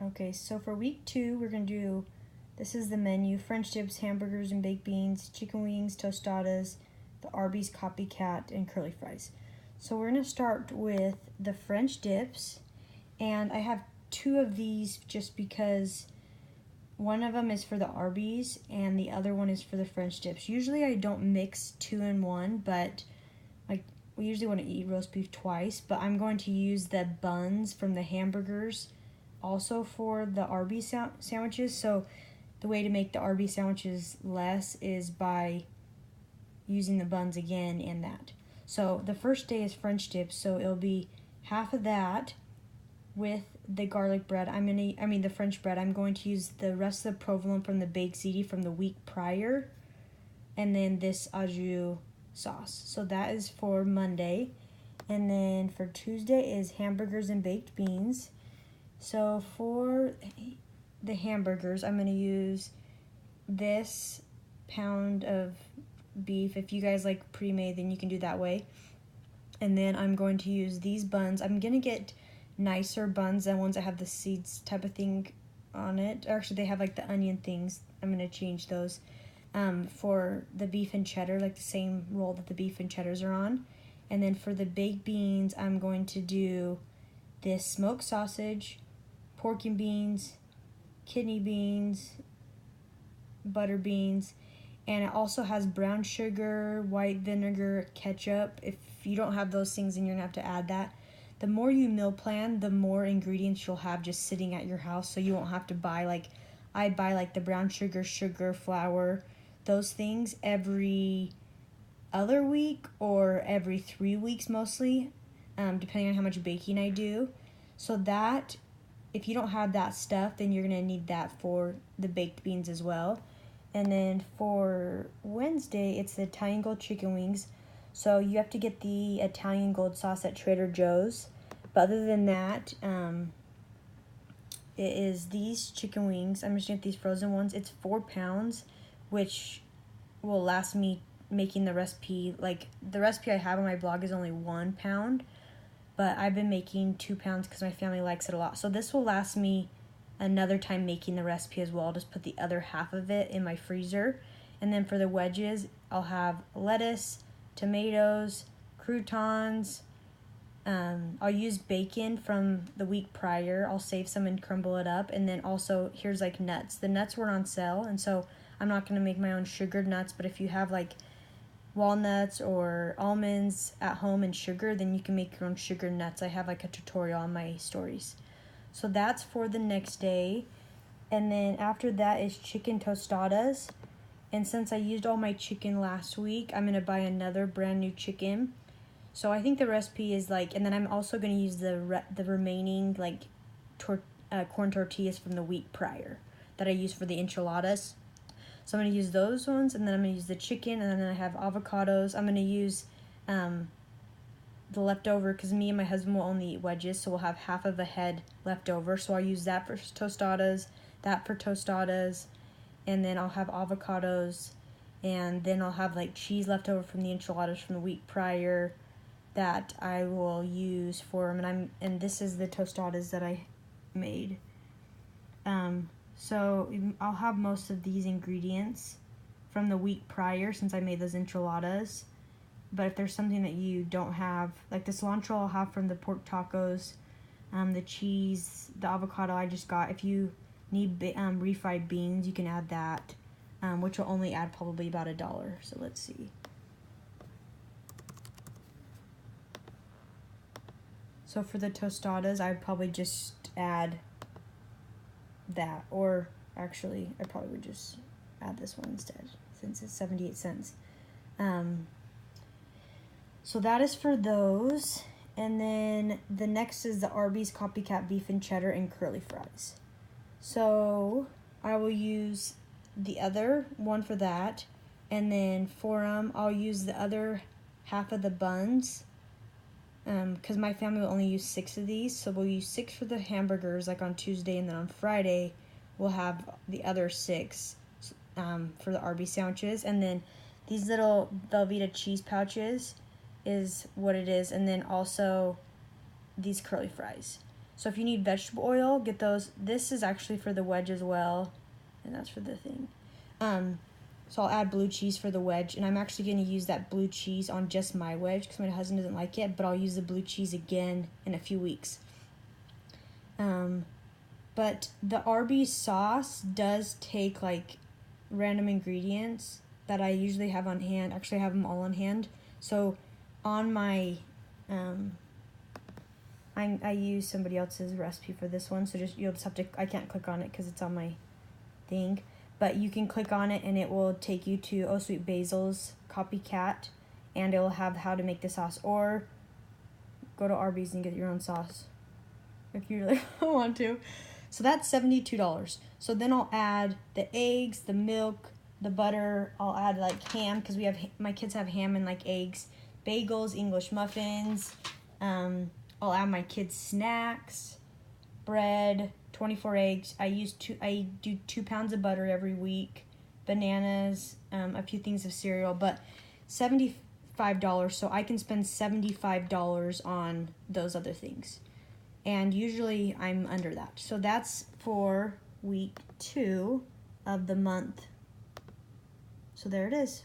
Okay, so for week 2, we're going to do, this is the menu: French dips, hamburgers and baked beans, chicken wings, tostadas, the Arby's copycat, and curly fries. So we're going to start with the French dips, and I have 2 of these just because one of them is for the Arby's and the other one is for the French dips. Usually I don't mix 2 in one, but like we usually want to eat roast beef twice, but I'm going to use the buns from the hamburgers also for the Arby's sandwiches. So the way to make the Arby's sandwiches less is by using the buns again in that. So the first day is French dips, so it'll be half of that with the garlic bread. The French bread. I'm going to use the rest of the provolone from the baked ziti from the week prior, and then this au jus sauce. So that is for Monday. And then for Tuesday is hamburgers and baked beans. So for the hamburgers, I'm going to use this pound of beef. If you guys like pre-made, then you can do that way. And then I'm going to use these buns. I'm going to get nicer buns than ones that have the seeds type of thing on it. Actually, they have like the onion things. I'm going to change those for the beef and cheddar, like the same roll that the beef and cheddars are on. And then for the baked beans, I'm going to do this smoked sausage, pork and beans, kidney beans, butter beans, and it also has brown sugar, white vinegar, ketchup. If you don't have those things, then you're going to have to add that. The more you meal plan, the more ingredients you'll have just sitting at your house, so you won't have to buy, I buy the brown sugar, flour, those things every other week or every 3 weeks mostly, depending on how much baking I do. So that, if you don't have that stuff, then you're going to need that for the baked beans as well. And then for Wednesday, it's the Italian Gold chicken wings. So you have to get the Italian Gold sauce at Trader Joe's. But other than that, it is these chicken wings. I'm just going to get these frozen ones. It's 4 pounds, which will last me making the recipe. The recipe I have on my blog is only 1 pound, but I've been making 2 pounds because my family likes it a lot. So this will last me another time making the recipe as well. I'll just put the other half of it in my freezer. And then for the wedges, I'll have lettuce, tomatoes, croutons. I'll use bacon from the week prior. I'll save some and crumble it up. And then also, here's nuts. The nuts were on sale, and so I'm not going to make my own sugared nuts, but if you have walnuts or almonds at home and sugar, then you can make your own sugar nuts. I have a tutorial on my stories. So that's for the next day. And then after that is chicken tostadas. And since I used all my chicken last week, I'm going to buy another brand new chicken. So I think the recipe is and then I'm also going to use the remaining corn tortillas from the week prior that I used for the enchiladas. So I'm going to use those ones, and then I'm going to use the chicken, and then I have avocados. I'm going to use the leftover, because me and my husband will only eat wedges, so we'll have half of a head left over. So I'll use that for tostadas, and then I'll have avocados, and then I'll have cheese left over from the enchiladas from the week prior that I will use for them. And this is the tostadas that I made. So I'll have most of these ingredients from the week prior since I made those enchiladas. But if there's something that you don't have, like the cilantro I'll have from the pork tacos, the cheese, the avocado I just got. If you need refried beans, you can add that, which will only add probably about $1. So let's see. So for the tostadas, I'd probably just add that, or actually I probably would just add this one instead since it's 78 cents. So that is for those. And then the next is the Arby's copycat beef and cheddar and curly fries. So I will use the other one for that, and then for them I'll use the other half of the buns, because my family will only use 6 of these. So we'll use 6 for the hamburgers on Tuesday, and then on Friday we'll have the other 6 for the Arby's sandwiches. And then these little Velveeta cheese pouches is what it is, and then also these curly fries. So if you need vegetable oil, get those. This is actually for the wedge as well, and that's for the thing. So I'll add blue cheese for the wedge, and I'm actually going to use that blue cheese on just my wedge because my husband doesn't like it, but I'll use the blue cheese again in a few weeks. But the Arby's sauce does take like random ingredients that I usually have on hand. Actually, I have them all on hand. So on my, I use somebody else's recipe for this one, so you'll just have to, I can't click on it because it's on my thing. But you can click on it and it will take you to Oh Sweet Basil's Copycat, and it will have how to make the sauce. Or go to Arby's and get your own sauce if you really want to. So that's $72. So then I'll add the eggs, the milk, the butter. I'll add like ham because my kids have ham and like eggs, bagels, English muffins. I'll add my kids' snacks, bread, 24 eggs. I do 2 pounds of butter every week, bananas, a few things of cereal, but $75, so I can spend $75 on those other things. And usually I'm under that. So that's for week 2 of the month. So there it is.